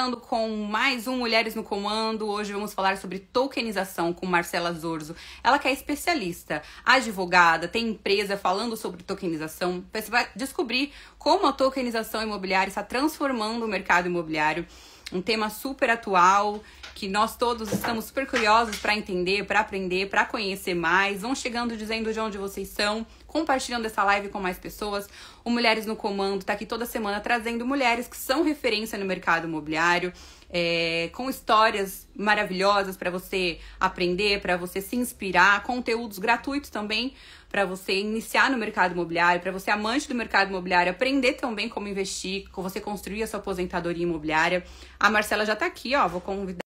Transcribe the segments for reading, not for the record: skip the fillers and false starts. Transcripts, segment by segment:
voltando com mais um Mulheres no Comando. Hoje vamos falar sobre tokenização com Marcela Zorzo. Ela que é especialista, advogada, tem empresa falando sobre tokenização. Você vai descobrir como a tokenização imobiliária está transformando o mercado imobiliário. Um tema super atual, que nós todos estamos super curiosos para entender, para aprender, para conhecer mais. Vão chegando dizendo de onde vocês são, compartilhando essa live com mais pessoas. O Mulheres no Comando está aqui toda semana trazendo mulheres que são referência no mercado imobiliário, com histórias maravilhosas para você aprender, para você se inspirar, conteúdos gratuitos também para você iniciar no mercado imobiliário, para você amante do mercado imobiliário, aprender também como investir, como você construir a sua aposentadoria imobiliária. A Marcela já está aqui, ó, vou convidar.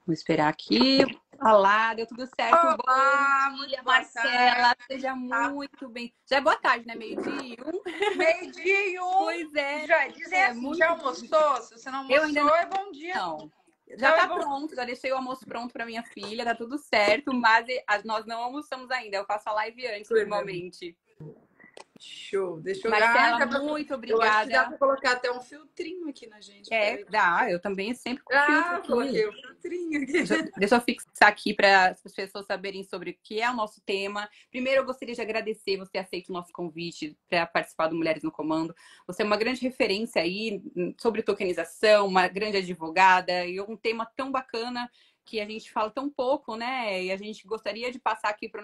Vou esperar aqui. Olá, deu tudo certo. Olá, bom dia, Marcela. Seja muito bem. Já é boa tarde, né? Meio-dia e um. Meio-dia e um. Pois é. Já, dizer assim, já almoçou? Se você não almoçou, Eu ainda não... é bom dia. Não. Já tá pronto, já deixei o almoço pronto para minha filha, tá tudo certo, mas nós não almoçamos ainda. Eu faço a live antes, normalmente. Show. Deixa eu Marcela, muito obrigada. Eu acho que dá para colocar até um filtrinho aqui na gente. Dá. Eu também sempre com filtro aqui. Coloquei um filtrinho aqui. Deixa eu fixar aqui para as pessoas saberem sobre o que é o nosso tema. Primeiro, eu gostaria de agradecer você aceito o nosso convite para participar do Mulheres no Comando. Você é uma grande referência aí sobre tokenização, uma grande advogada e um tema tão bacana que a gente fala tão pouco, né? E a gente gostaria de passar aqui para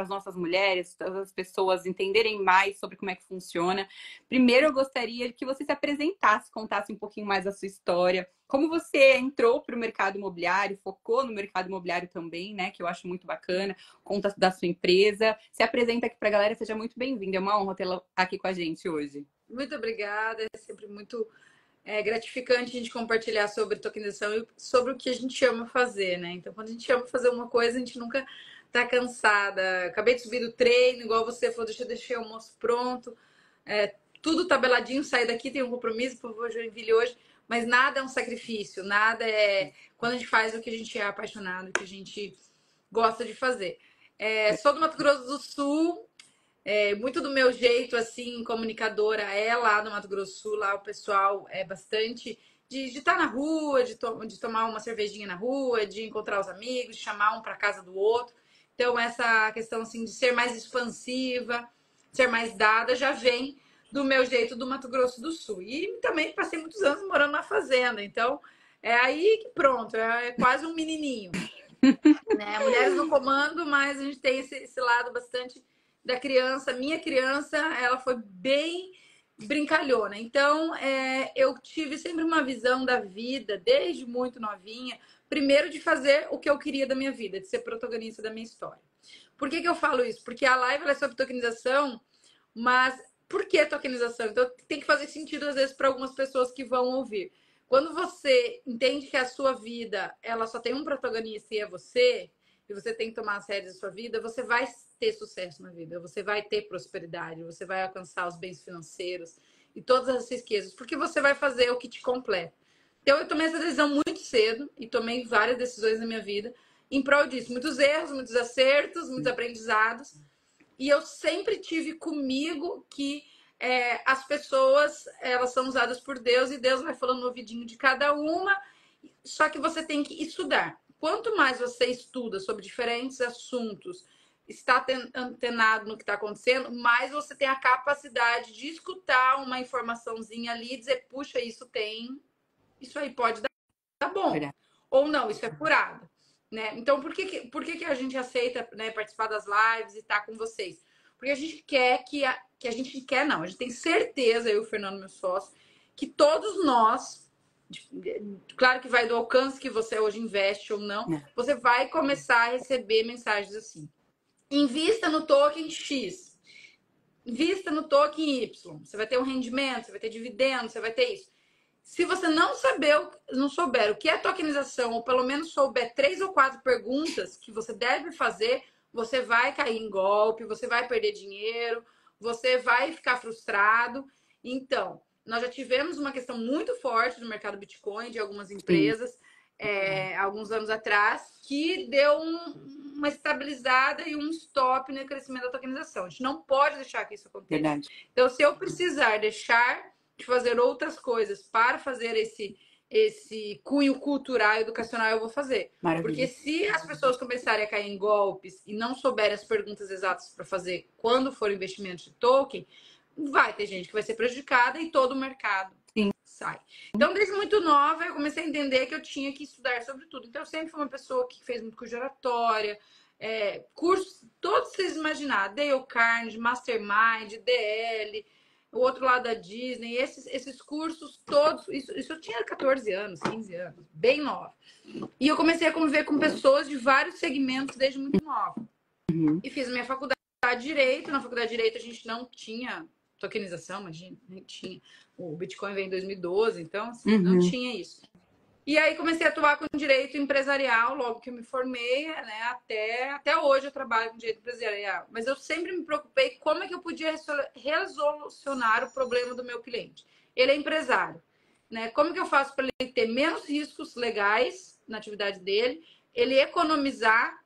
as nossas mulheres, todas as pessoas entenderem mais sobre como é que funciona. Primeiro, eu gostaria que você se apresentasse, contasse um pouquinho mais a sua história, como você entrou para o mercado imobiliário, focou no mercado imobiliário também, né? Que eu acho muito bacana, conta da sua empresa. Se apresenta aqui para a galera, seja muito bem-vinda. É uma honra tê-la aqui com a gente hoje. Muito obrigada, é sempre muito gratificante a gente compartilhar sobre tokenização e sobre o que a gente ama fazer, né? Então, quando a gente ama fazer uma coisa, a gente nunca tá cansada. Acabei de subir do treino, igual você falou, deixei o almoço pronto. Tudo tabeladinho, sair daqui, tem um compromisso, por favor, Joinville hoje. Mas nada é um sacrifício, nada é... Quando a gente faz o que a gente é apaixonado, o que a gente gosta de fazer. Sou do Mato Grosso do Sul, muito do meu jeito, assim, comunicadora é lá no Mato Grosso do Sul, lá o pessoal é bastante de estar na rua, de tomar uma cervejinha na rua, de encontrar os amigos, de chamar um para casa do outro. Então, essa questão, assim, de ser mais expansiva, ser mais dada, já vem do meu jeito do Mato Grosso do Sul. E também passei muitos anos morando na fazenda, então é aí que pronto, é quase um menininho. Né? Mulheres no comando, mas a gente tem esse lado bastante da criança. Minha criança, ela foi bem brincalhona. Então, eu tive sempre uma visão da vida, desde muito novinha, primeiro de fazer o que eu queria da minha vida, de ser protagonista da minha história. Por que eu falo isso? Porque a live é sobre tokenização, mas por que tokenização? Então, tem que fazer sentido, às vezes, para algumas pessoas que vão ouvir. Quando você entende que a sua vida, ela só tem um protagonista e é você, e você tem que tomar a sério da sua vida, você vai ter sucesso na vida, você vai ter prosperidade, você vai alcançar os bens financeiros e todas as riquezas, porque você vai fazer o que te completa. Então, eu tomei essa decisão muito cedo e tomei várias decisões na minha vida em prol disso. Muitos erros, muitos acertos, muitos aprendizados. E eu sempre tive comigo que as pessoas, elas são usadas por Deus e Deus vai falando no ouvidinho de cada uma, só que você tem que estudar. Quanto mais você estuda sobre diferentes assuntos, está antenado no que está acontecendo, mais você tem a capacidade de escutar uma informaçãozinha ali e dizer, puxa, isso aí pode dar bom. Verdade. Ou não, isso é furado. Né? Então, por que a gente aceita, né, participar das lives e estar com vocês? Porque a gente quer a gente quer, não, a gente tem certeza, eu e o Fernando, meu sócio, que todos nós, claro que vai do alcance que você hoje investe ou não, você vai começar a receber mensagens assim. Invista no token X, invista no token Y, você vai ter um rendimento, você vai ter dividendo, você vai ter isso. Se você não souber o que é tokenização, ou pelo menos souber 3 ou 4 perguntas que você deve fazer, você vai cair em golpe, você vai perder dinheiro, você vai ficar frustrado. Então, nós já tivemos uma questão muito forte no mercado Bitcoin, de algumas empresas, alguns anos atrás, que deu uma estabilizada e um stop no crescimento da tokenização. A gente não pode deixar que isso aconteça. Verdade. Então, se eu precisar deixar de fazer outras coisas para fazer esse cunho cultural e educacional, eu vou fazer. Maravilha. Porque se as pessoas começarem a cair em golpes e não souberem as perguntas exatas para fazer quando for investimento de token, vai ter gente que vai ser prejudicada e todo o mercado sai. Então, desde muito nova, eu comecei a entender que eu tinha que estudar sobre tudo. Então, eu sempre fui uma pessoa que fez muito curso de oratória, cursos, todos vocês imaginar, Dale Carnegie, Mastermind, DL, o outro lado da Disney, esses cursos todos, isso eu tinha 14 anos, 15 anos, bem nova. E eu comecei a conviver com pessoas de vários segmentos desde muito nova. E fiz a minha faculdade de Direito. Na faculdade de Direito a gente não tinha tokenização, imagina, nem tinha. O Bitcoin veio em 2012, então assim, não tinha isso. E aí comecei a atuar com direito empresarial logo que eu me formei, né? Até hoje eu trabalho com direito empresarial. Mas eu sempre me preocupei como é que eu podia resolucionar o problema do meu cliente. Ele é empresário, né? Como que eu faço para ele ter menos riscos legais na atividade dele, ele economizar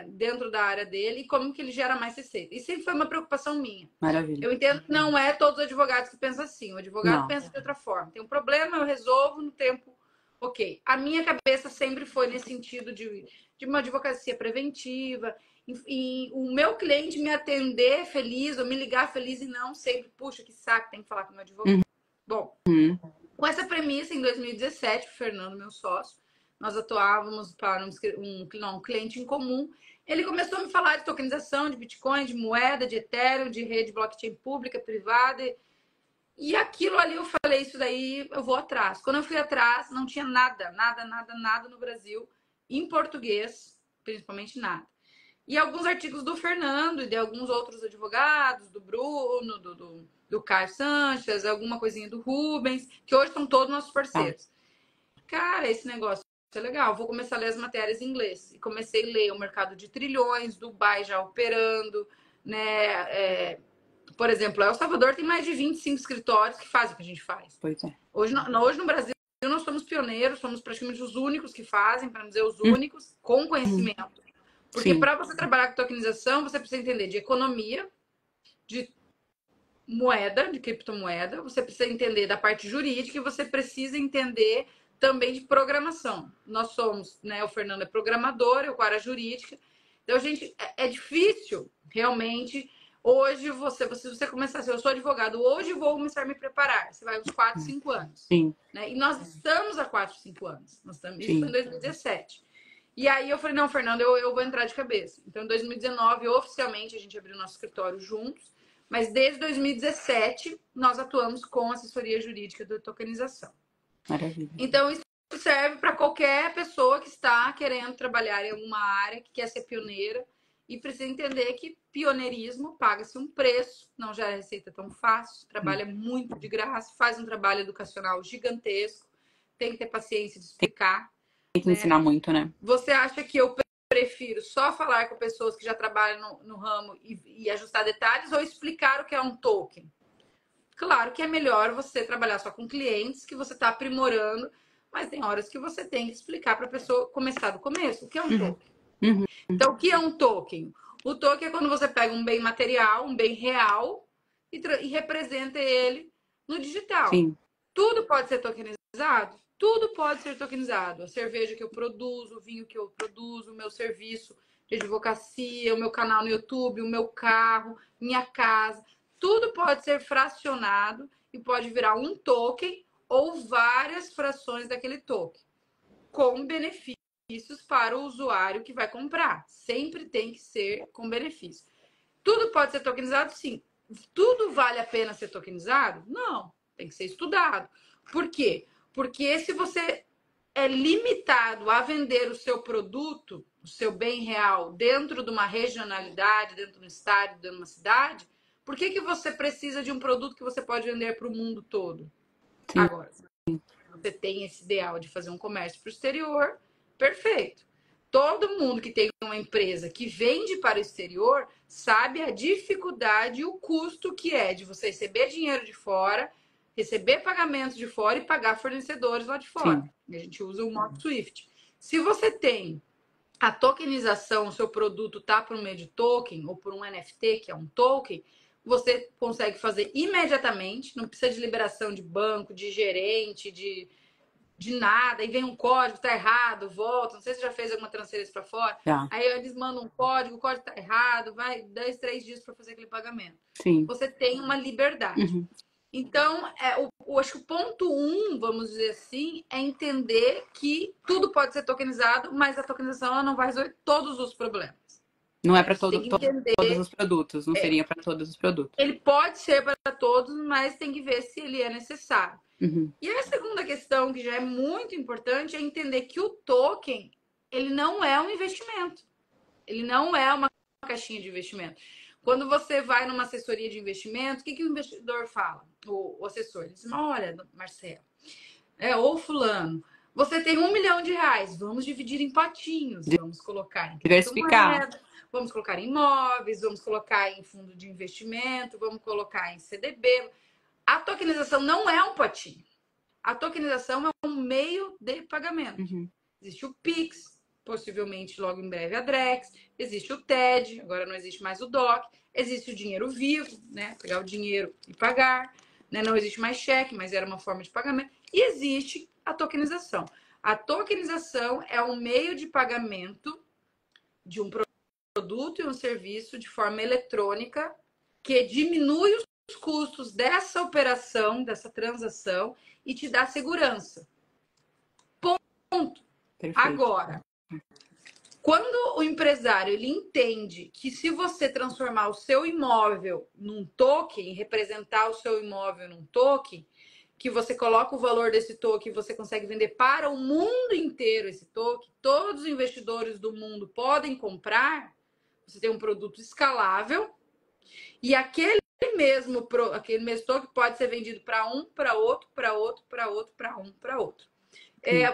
dentro da área dele e como que ele gera mais receita. Isso sempre foi uma preocupação minha. Maravilha. Eu entendo que não é todos os advogados que pensam assim. O advogado pensa de outra forma. Tem um problema, eu resolvo no tempo. Ok. A minha cabeça sempre foi nesse sentido de uma advocacia preventiva. E o meu cliente me atender feliz ou me ligar feliz e não sempre, puxa, que saco, tem que falar com o meu advogado. Bom, com essa premissa, em 2017, o Fernando, meu sócio, nós atuávamos para um cliente em comum. Ele começou a me falar de tokenização, de Bitcoin, de moeda, de Ethereum, de rede blockchain pública, privada. E aquilo ali eu falei, isso daí eu vou atrás. Quando eu fui atrás, não tinha nada no Brasil, em português, principalmente nada. E alguns artigos do Fernando e de alguns outros advogados, do Bruno, do Caio Sanches, alguma coisinha do Rubens, que hoje são todos nossos parceiros. Cara, esse negócio é legal. Vou começar a ler as matérias em inglês. E comecei a ler o mercado de trilhões, Dubai já operando, né? Por exemplo, El Salvador tem mais de 25 escritórios que fazem o que a gente faz. Pois é. Hoje no Brasil, nós somos pioneiros, somos praticamente os únicos que fazem, para não dizer os únicos, com conhecimento. Porque para você trabalhar com tokenização, você precisa entender de economia, de moeda, de criptomoeda, você precisa entender da parte jurídica e você precisa entender também de programação. Nós somos, né? O Fernando é programador, eu com a área jurídica. Então, gente, é difícil realmente. Hoje, se você começar assim, eu sou advogado, hoje vou começar a me preparar. Você vai uns 4, 5 anos. Sim. Né? E nós estamos há 4, 5 anos. Isso foi em 2017. E aí eu falei, não, Fernando, eu vou entrar de cabeça. Então, em 2019, oficialmente, a gente abriu nosso escritório juntos. Mas desde 2017, nós atuamos com assessoria jurídica da tokenização. Maravilha. Então, isso serve para qualquer pessoa que está querendo trabalhar em alguma área, que quer ser pioneira e precisa entender que pioneirismo paga-se um preço, não gera receita tão fácil, trabalha muito de graça, faz um trabalho educacional gigantesco, tem que ter paciência de explicar. Tem que ensinar muito, né? Você acha que eu prefiro só falar com pessoas que já trabalham no ramo e ajustar detalhes ou explicar o que é um token? Claro que é melhor você trabalhar só com clientes que você está aprimorando, mas tem horas que você tem que explicar para a pessoa começar do começo. O que é um token? Então, o que é um token? O token é quando você pega um bem material, um bem real e representa ele no digital. Sim. Tudo pode ser tokenizado? Tudo pode ser tokenizado. A cerveja que eu produzo, o vinho que eu produzo, o meu serviço de advocacia, o meu canal no YouTube, o meu carro, minha casa. Tudo pode ser fracionado e pode virar um token ou várias frações daquele token, com benefícios para o usuário que vai comprar. Sempre tem que ser com benefício. Tudo pode ser tokenizado? Sim. Tudo vale a pena ser tokenizado? Não. Tem que ser estudado. Por quê? Porque se você é limitado a vender o seu produto, o seu bem real, dentro de uma regionalidade, dentro de um estado, dentro de uma cidade, por que você precisa de um produto que você pode vender para o mundo todo? Sim. Agora, você tem esse ideal de fazer um comércio para o exterior, perfeito. Todo mundo que tem uma empresa que vende para o exterior sabe a dificuldade e o custo que é de você receber dinheiro de fora, receber pagamentos de fora e pagar fornecedores lá de fora. Sim. A gente usa o modo SWIFT. Se você tem a tokenização, o seu produto está por meio de token ou por um NFT, que é um token, você consegue fazer imediatamente, não precisa de liberação de banco, de gerente, de nada, aí vem um código, tá errado, volta, não sei se já fez alguma transferência para fora, Já. aí eles mandam um código, o código tá errado, vai 2, 3 dias para fazer aquele pagamento. Sim. Você tem uma liberdade. Uhum. Então, acho que o ponto 1, vamos dizer assim, é entender que tudo pode ser tokenizado, mas a tokenização ela não vai resolver todos os problemas. Não é para Tem que entender. todos os produtos, não seria para todos os produtos. Ele pode ser para todos, mas tem que ver se ele é necessário. Uhum. E a segunda questão, que já é muito importante, é entender que o token, ele não é um investimento. Ele não é uma caixinha de investimento. Quando você vai numa assessoria de investimento, o que o investidor fala? O assessor, ele diz, olha, Marcelo, ou fulano, você tem R$1 milhão, vamos dividir em potinhos, vamos colocar em diversificar, vamos colocar em imóveis, vamos colocar em fundo de investimento, vamos colocar em CDB. A tokenização não é um potinho. A tokenização é um meio de pagamento. Uhum. Existe o Pix, possivelmente logo em breve a Drex, existe o TED, agora não existe mais o DOC, existe o dinheiro vivo, né? Pegar o dinheiro e pagar, né? Não existe mais cheque, mas era uma forma de pagamento. E existe a tokenização. A tokenização é um meio de pagamento de um produto e um serviço de forma eletrônica que diminui os custos dessa operação, dessa transação e te dá segurança. Ponto. Perfeito. Agora, quando o empresário ele entende que se você transformar o seu imóvel num token, representar o seu imóvel num token, que você coloca o valor desse token e você consegue vender para o mundo inteiro esse token, todos os investidores do mundo podem comprar, você tem um produto escalável e aquele mesmo token pode ser vendido para um, para outro, para outro, para outro, para um, para outro.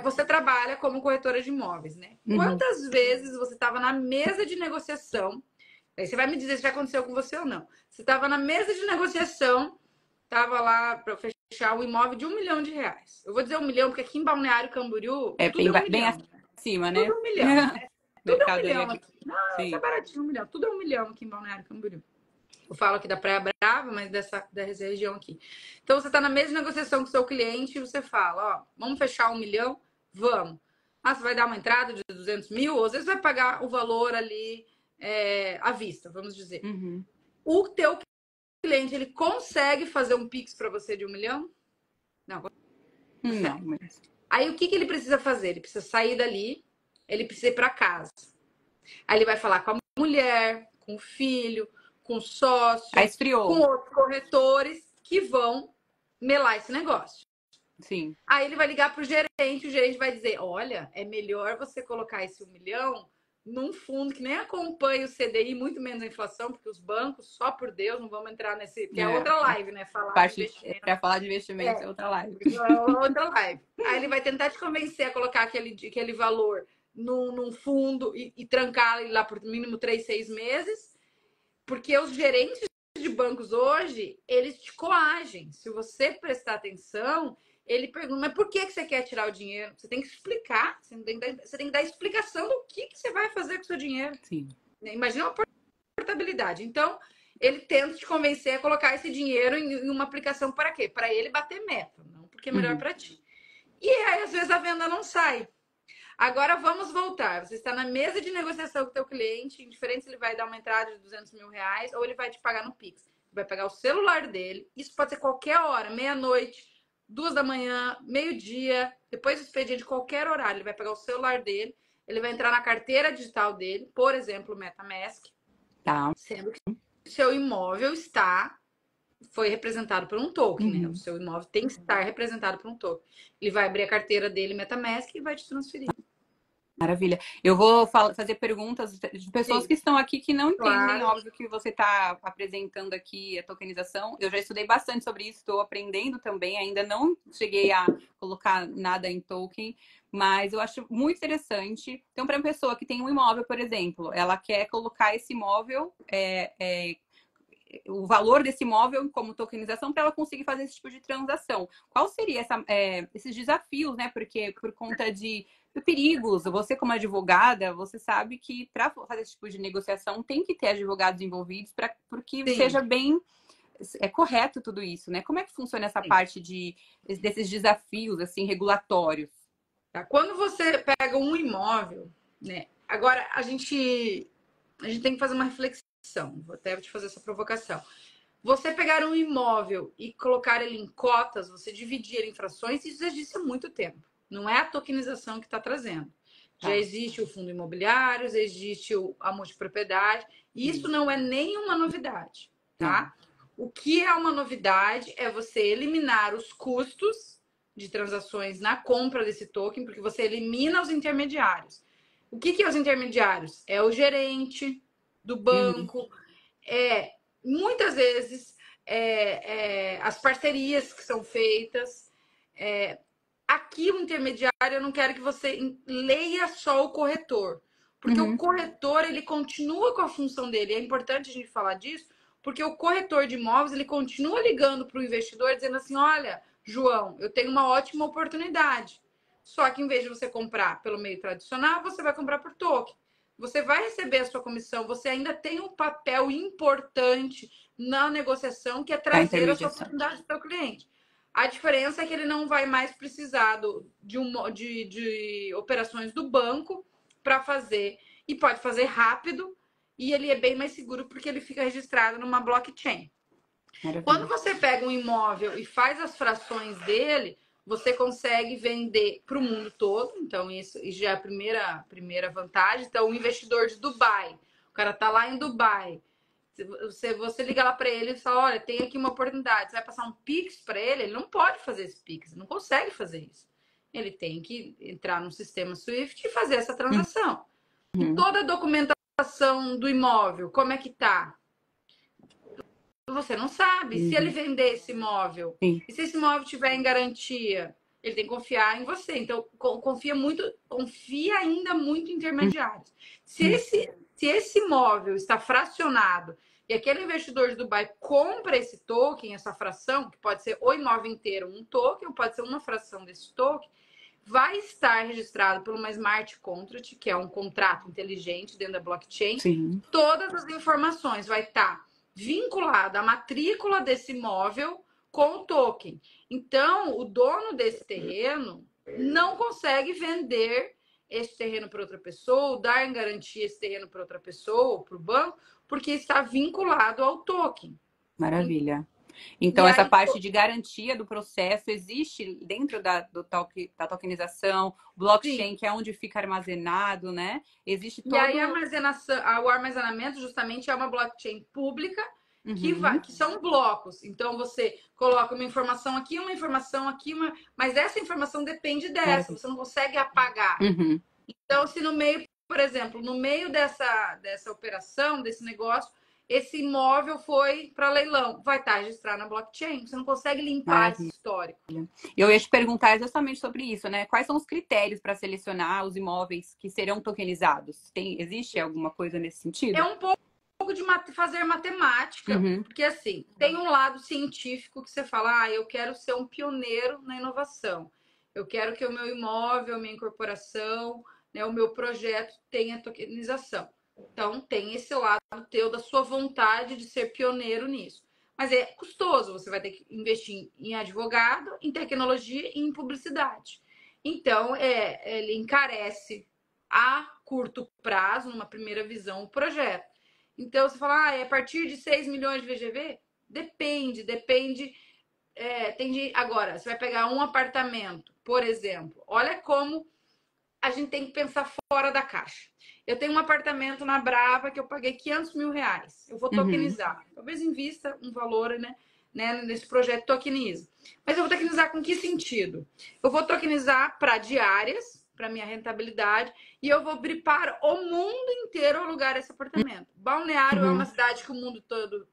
Você trabalha como corretora de imóveis, né? Uhum. Quantas vezes você estava na mesa de negociação? Aí você vai me dizer se já aconteceu com você ou não. Você estava na mesa de negociação, estava lá para fechar um imóvel de R$1 milhão. Eu vou dizer 1 milhão, porque aqui em Balneário Camboriú, tudo é 1 milhão. Bem acima, né? Tudo 1 milhão. Né? Tudo é 1 milhão aqui. Sim. Tá baratinho 1 milhão. Tudo é 1 milhão aqui em Balneário Camboriú. Eu falo aqui da Praia Brava, mas dessa região aqui. Então, você está na mesma negociação com o seu cliente e você fala, vamos fechar 1 milhão? Vamos. Você vai dar uma entrada de 200 mil? Ou às vezes vai pagar o valor ali à vista, vamos dizer. Uhum. O teu cliente, ele consegue fazer um Pix para você de 1 milhão? Não. Não, mas... Aí, o que ele precisa fazer? Ele precisa sair dali, ele precisa ir para casa. Aí, ele vai falar com a mulher, com o filho, com o sócio, com outros corretores que vão melar esse negócio. Sim. Aí ele vai ligar para o gerente vai dizer, olha, é melhor você colocar esse 1 milhão num fundo que nem acompanha o CDI, muito menos a inflação, porque os bancos, só por Deus, não vamos entrar nesse... Que é outra live, né? Falar de investimento. Para falar de investimento é outra live. Outra live. Aí ele vai tentar te convencer a colocar aquele valor num fundo e trancar ele lá por mínimo 3, 6 meses, porque os gerentes de bancos hoje, eles te coagem. Se você prestar atenção, ele pergunta, mas por que você quer tirar o dinheiro? Você tem que explicar, você tem que dar explicação do que você vai fazer com o seu dinheiro. Sim. Imagina uma portabilidade. Então, ele tenta te convencer a colocar esse dinheiro em uma aplicação para quê? Para ele bater meta, não porque é melhor para ti. E aí, às vezes, a venda não sai. Agora, vamos voltar. Você está na mesa de negociação com o teu cliente, indiferente se ele vai dar uma entrada de 200 mil reais ou ele vai te pagar no Pix. Ele vai pegar o celular dele, isso pode ser qualquer hora, meia-noite, 2 da manhã, meio-dia, depois do expediente, qualquer horário. Ele vai pegar o celular dele, ele vai entrar na carteira digital dele, por exemplo, o MetaMask, sendo que o seu imóvel foi representado por um token, né? O seu imóvel tem que estar representado por um token. Ele vai abrir a carteira dele, MetaMask, e vai te transferir. Maravilha. Eu vou fazer perguntas de pessoas que estão aqui que não entendem, óbvio, que você está apresentando aqui a tokenização. Eu já estudei bastante sobre isso, estou aprendendo também. Ainda não cheguei a colocar nada em token, mas eu acho muito interessante. Então, para uma pessoa que tem um imóvel, por exemplo, ela quer colocar esse imóvel o valor desse imóvel como tokenização para ela conseguir fazer esse tipo de transação. Qual seria esses desafios, né? Porque por conta de perigos, você como advogada, você sabe que para fazer esse tipo de negociação tem que ter advogados envolvidos porque Sim. seja bem correto tudo isso, né? Como é que funciona essa parte desses desafios assim regulatórios? Tá? Quando você pega um imóvel, né? Agora a gente tem que fazer uma reflexão. Vou até te fazer essa provocação. Você pegar um imóvel e colocar ele em cotas, você dividir ele em frações, isso já existe há muito tempo. Não é a tokenização que está trazendo. Já existe o fundo imobiliário, já existe a multipropriedade. E isso não é nenhuma novidade, tá? O que é uma novidade é você eliminar os custos de transações na compra desse token, porque você elimina os intermediários. O que é os intermediários? É o gerente do banco, muitas vezes as parcerias que são feitas. Aqui o intermediário, eu não quero que você leia só o corretor, porque o corretor ele continua com a função dele. É importante a gente falar disso, porque o corretor de imóveis ele continua ligando para o investidor dizendo assim: olha, João, eu tenho uma ótima oportunidade. Só que em vez de você comprar pelo meio tradicional, você vai comprar por token. Você vai receber a sua comissão, você ainda tem um papel importante na negociação, que é trazer a sua oportunidade para o cliente. A diferença é que ele não vai mais precisar de operações do banco para fazer. E pode fazer rápido, e ele é bem mais seguro porque ele fica registrado numa blockchain. Maravilha. Quando você pega um imóvel e faz as frações dele, você consegue vender para o mundo todo. Então, isso já é a primeira vantagem. Então, o investidor de Dubai, o cara tá lá em Dubai, você liga lá para ele e fala: olha, tem aqui uma oportunidade, você vai passar um Pix para ele? Ele não pode fazer esse Pix, ele não consegue fazer isso. Ele tem que entrar no sistema Swift e fazer essa transação. E toda a documentação do imóvel, como é que tá? Você não sabe. Se ele vender esse imóvel, e se esse imóvel estiver em garantia, ele tem que confiar em você. Então, confia ainda muito em intermediários. Se esse imóvel está fracionado e aquele investidor de Dubai compra esse token, essa fração, que pode ser o imóvel inteiro um token, ou pode ser uma fração desse token, vai estar registrado por uma smart contract, que é um contrato inteligente dentro da blockchain. Sim. Todas as informações vai estar vinculada à matrícula desse imóvel com o token. Então, o dono desse terreno não consegue vender esse terreno para outra pessoa, ou dar em garantia esse terreno para outra pessoa, ou para o banco, porque está vinculado ao token. Maravilha. Então, essa parte de garantia do processo existe dentro da tokenização, blockchain, que é onde fica armazenado, né? Existe todo... E aí, o armazenamento justamente é uma blockchain pública que são blocos. Então, você coloca uma informação aqui, mas essa informação depende dessa, você não consegue apagar. Então, se no meio, por exemplo, no meio dessa operação, desse negócio, esse imóvel foi para leilão, vai estar registrado na blockchain. Você não consegue limpar esse histórico. Eu ia te perguntar exatamente sobre isso, né? Quais são os critérios para selecionar os imóveis que serão tokenizados? Existe alguma coisa nesse sentido? É um pouco de fazer matemática, porque assim, tem um lado científico que você fala: eu quero ser um pioneiro na inovação. Eu quero que o meu imóvel, a minha incorporação, né, o meu projeto tenha tokenização. Então, tem esse lado teu, da sua vontade de ser pioneiro nisso. Mas é custoso, você vai ter que investir em advogado, em tecnologia e em publicidade. Então, ele encarece a curto prazo, numa primeira visão, o projeto. Então, você fala: a partir de 6 milhões de VGV? Depende. Agora, você vai pegar um apartamento, por exemplo. Olha como a gente tem que pensar fora da caixa. Eu tenho um apartamento na Brava que eu paguei 500 mil reais. Eu vou tokenizar. Talvez invista um valor, né, nesse projeto Tokeniza. Mas eu vou tokenizar com que sentido? Eu vou tokenizar para diárias, para minha rentabilidade, e eu vou abrir para o mundo inteiro alugar esse apartamento. Balneário é uma cidade que o mundo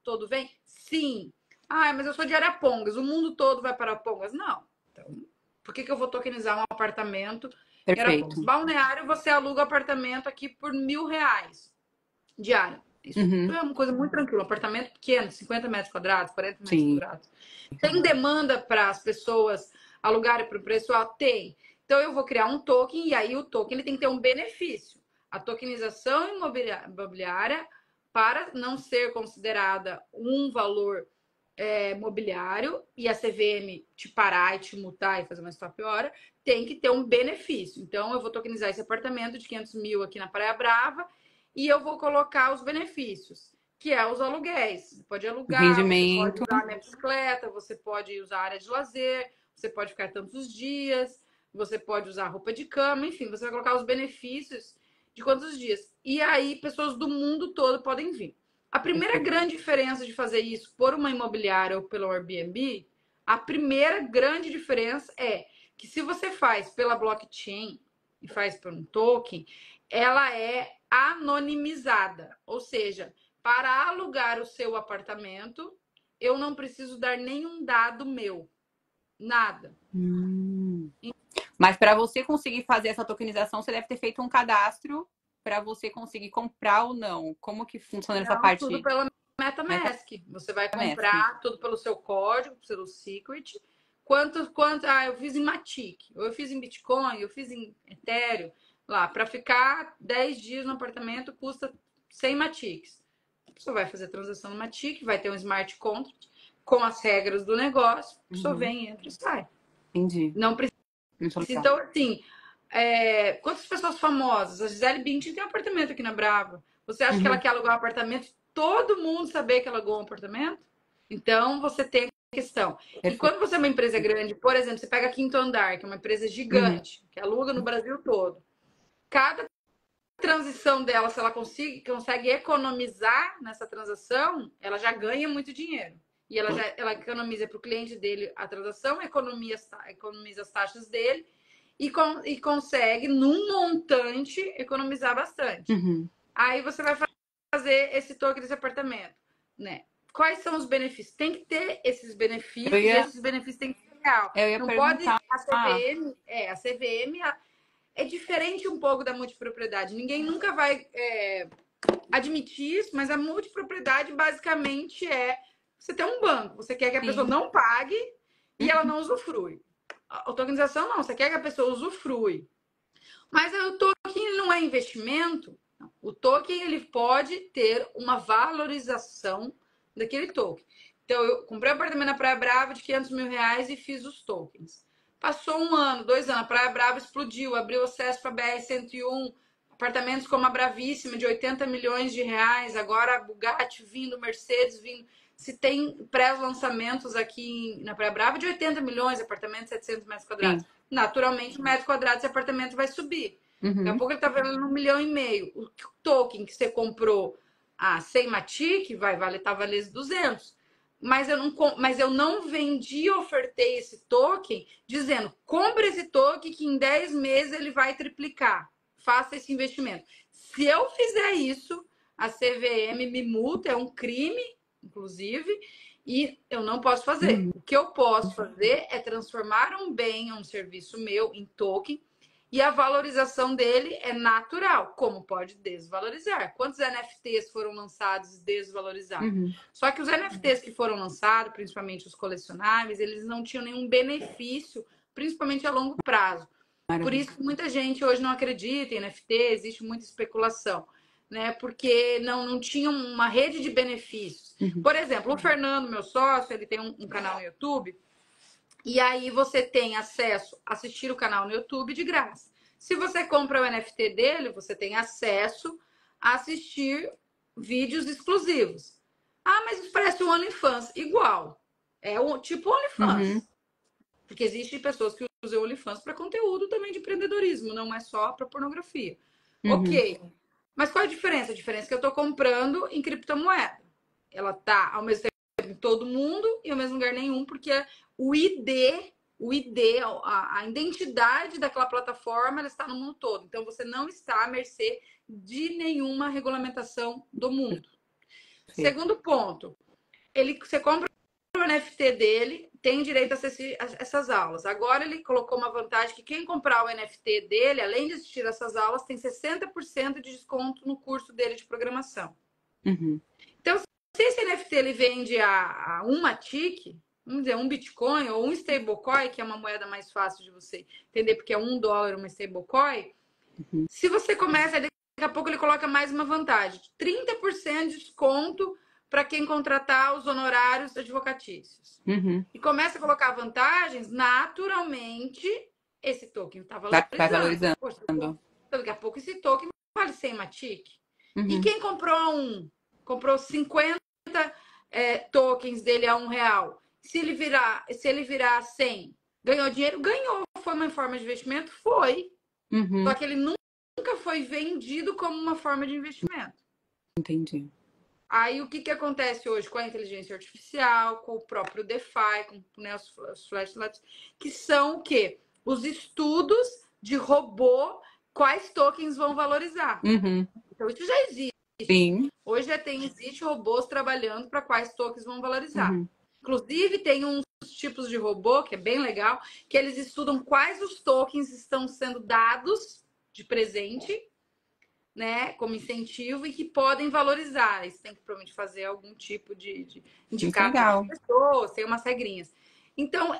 todo vem? Sim. Mas eu sou de Arapongas, o mundo todo vai para Arapongas? Não. Então, por que eu vou tokenizar um apartamento? Perfeito. Balneário, você aluga apartamento aqui por R$1.000 diário. Isso Uhum. é uma coisa muito tranquila. Um apartamento pequeno, 50 metros quadrados, 40 metros Sim. quadrados. Tem demanda para as pessoas alugarem por preço alto? Tem. Então, eu vou criar um token e aí o token ele tem que ter um benefício. A tokenização imobiliária, para não ser considerada um valor mobiliário e a CVM te parar e te multar e fazer uma stop hora, tem que ter um benefício. Então, eu vou tokenizar esse apartamento de 500 mil aqui na Praia Brava e eu vou colocar os benefícios, que é os aluguéis. Você pode alugar, você pode Rendimento. usar a minha bicicleta, você pode usar a área de lazer, você pode ficar tantos dias, você pode usar roupa de cama, enfim, você vai colocar os benefícios de quantos dias. E aí, pessoas do mundo todo podem vir. A primeira grande diferença de fazer isso por uma imobiliária ou pelo Airbnb, a primeira grande diferença é que se você faz pela blockchain e faz por um token, ela é anonimizada. Ou seja, para alugar o seu apartamento, eu não preciso dar nenhum dado meu. Nada. Mas para você conseguir fazer essa tokenização, você deve ter feito um cadastro para você conseguir comprar ou não. Como que funciona essa Não, tudo parte? pela MetaMask. Você vai comprar tudo pelo seu código, pelo Secret. Eu fiz em Matic, ou eu fiz em Bitcoin, eu fiz em Ethereum. Lá, para ficar 10 dias no apartamento custa 100 Matics. A pessoa vai fazer a transação no Matic, vai ter um smart contract com as regras do negócio. A pessoa vem, entra e sai. Entendi. Não precisa. Então, assim, quantas pessoas famosas? A Gisele Bündchen tem um apartamento aqui na Brava. Você acha que ela quer alugar um apartamento? Todo mundo saber que ela alugou um apartamento? Então, você tem a questão. Perfeito. E quando você é uma empresa grande, por exemplo, você pega a Quinto Andar, que é uma empresa gigante, que aluga no Brasil todo. Cada transição dela, se ela consegue economizar nessa transação, ela já ganha muito dinheiro. E ela economiza para o cliente dele a transação, economiza as taxas dele e consegue, num montante, economizar bastante. Aí você vai fazer esse token desse apartamento, né? Quais são os benefícios? Tem que ter esses benefícios e esses benefícios têm que ser real. Não pode a CVM é diferente um pouco da multipropriedade. Ninguém nunca vai admitir isso, mas a multipropriedade basicamente é você tem um banco, você quer que a pessoa não pague e ela não usufrui. A tokenização não, você quer que a pessoa usufrui. Mas o token não é investimento. O token ele pode ter uma valorização daquele token. Então, eu comprei um apartamento na Praia Brava de 500 mil reais e fiz os tokens. Passou 1 ano, 2 anos, a Praia Brava explodiu, abriu acesso para a BR-101, apartamentos como a Bravíssima, de 80 milhões de reais, agora a Bugatti vindo, Mercedes vindo. Se tem pré-lançamentos aqui na Praia Brava de 80 milhões, apartamento de 700 metros quadrados. Sim. Naturalmente, o metro quadrado desse apartamento vai subir. Daqui a pouco ele está valendo 1,5 milhão. O token que você comprou a 100 Matic vai valer, tá valendo 200. Mas eu não vendi e ofertei esse token dizendo, compre esse token que em 10 meses ele vai triplicar. Faça esse investimento. Se eu fizer isso, a CVM me multa, é um crime, inclusive, e eu não posso fazer. O que eu posso fazer é transformar um bem, um serviço meu em token, e a valorização dele é natural, como pode desvalorizar. Quantos NFTs foram lançados e desvalorizados? Só que os NFTs que foram lançados, principalmente os colecionáveis, eles não tinham nenhum benefício, principalmente a longo prazo. Por isso que muita gente hoje não acredita em NFT, existe muita especulação, né? Porque não tinha uma rede de benefícios. Por exemplo, o Fernando, meu sócio, ele tem um canal no YouTube. E aí você tem acesso a assistir o canal no YouTube de graça. Se você compra o NFT dele, você tem acesso a assistir vídeos exclusivos. Ah, mas parece o OnlyFans. Igual. É o tipo OnlyFans. Porque existem pessoas que usam o OnlyFans para conteúdo também de empreendedorismo, não é só para pornografia. Ok. Mas qual a diferença? A diferença é que eu estou comprando em criptomoeda. Ela tá ao mesmo tempo em todo mundo e ao mesmo lugar nenhum, porque o ID, a identidade daquela plataforma, ela está no mundo todo. Então, você não está à mercê de nenhuma regulamentação do mundo. Sim. Segundo ponto, você compra o NFT dele, tem direito a assistir essas aulas. Agora, ele colocou uma vantagem que quem comprar o NFT dele, além de assistir essas aulas, tem 60% de desconto no curso dele de programação. Uhum. Então, se esse NFT ele vende a uma TIC, vamos dizer, um Bitcoin ou um stablecoin, que é uma moeda mais fácil de você entender, porque é $1 uma stablecoin, se você começa, daqui a pouco ele coloca mais uma vantagem, 30% de desconto para quem contratar os honorários advocatícios. Uhum. E começa a colocar vantagens, naturalmente, esse token está Vai valorizando. valorizando. Poxa, daqui a pouco esse token vale 100 Matic. Uhum. E quem comprou 50 tokens dele a R$1. Se ele virar 100, ganhou dinheiro? Ganhou. Foi uma forma de investimento? Foi. Uhum. Só que ele nunca foi vendido como uma forma de investimento. Entendi. Aí o que acontece hoje com a inteligência artificial, com o próprio DeFi, com, né, os Flash Labs, que são o quê? Os estudos de robô, quais tokens vão valorizar. Uhum. Então isso já existe. Sim. Hoje existe robôs trabalhando para quais tokens vão valorizar. Uhum. Inclusive, tem uns tipos de robô, que é bem legal, que eles estudam quais os tokens estão sendo dados de presente, né, como incentivo e que podem valorizar. Isso tem que provavelmente fazer algum tipo de indicar para as pessoas, tem umas regrinhas. Então,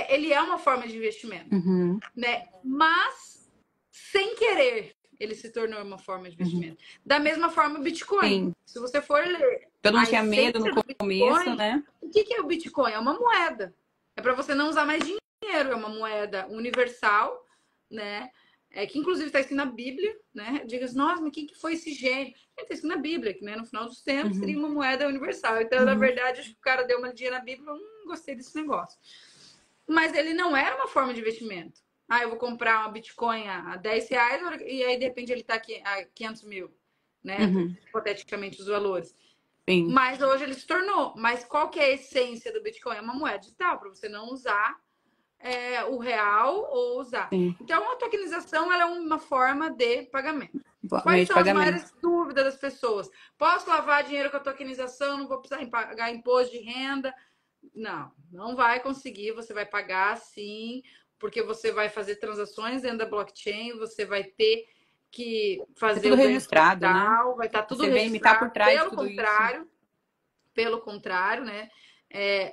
ele é uma forma de investimento, uhum. né? Mas, sem querer, ele se tornou uma forma de investimento. Uhum. Da mesma forma, o Bitcoin. Sim. Se você for ler... Todo mundo tinha medo no começo, Bitcoin, né? O que é o Bitcoin? É uma moeda. É para você não usar mais dinheiro. É uma moeda universal, né? Que inclusive está escrito na Bíblia, né? Diga assim, nossa, mas quem que foi esse gênio? Está escrito na Bíblia, que, né, no final dos tempos seria uma moeda universal. Então, na verdade, acho que o cara deu uma lidinha na Bíblia e não gostei desse negócio. Mas ele não era uma forma de investimento. Eu vou comprar uma Bitcoin a R$10 e aí, de repente, ele está aqui a 500 mil, né? Hipoteticamente, os valores. Sim. Mas hoje ele se tornou. Mas qual que é a essência do Bitcoin? É uma moeda digital, para você não usar o real ou usar. Sim. Então, a tokenização ela é uma forma de pagamento. Quais são as maiores dúvidas das pessoas? Posso lavar dinheiro com a tokenização? Não vou precisar pagar imposto de renda? Não vai conseguir. Você vai pagar sim, porque você vai fazer transações dentro da blockchain, você vai ter que fazer tudo registrado, né? Vai estar tudo você registrado. Vem imitar por trás Pelo contrário, né?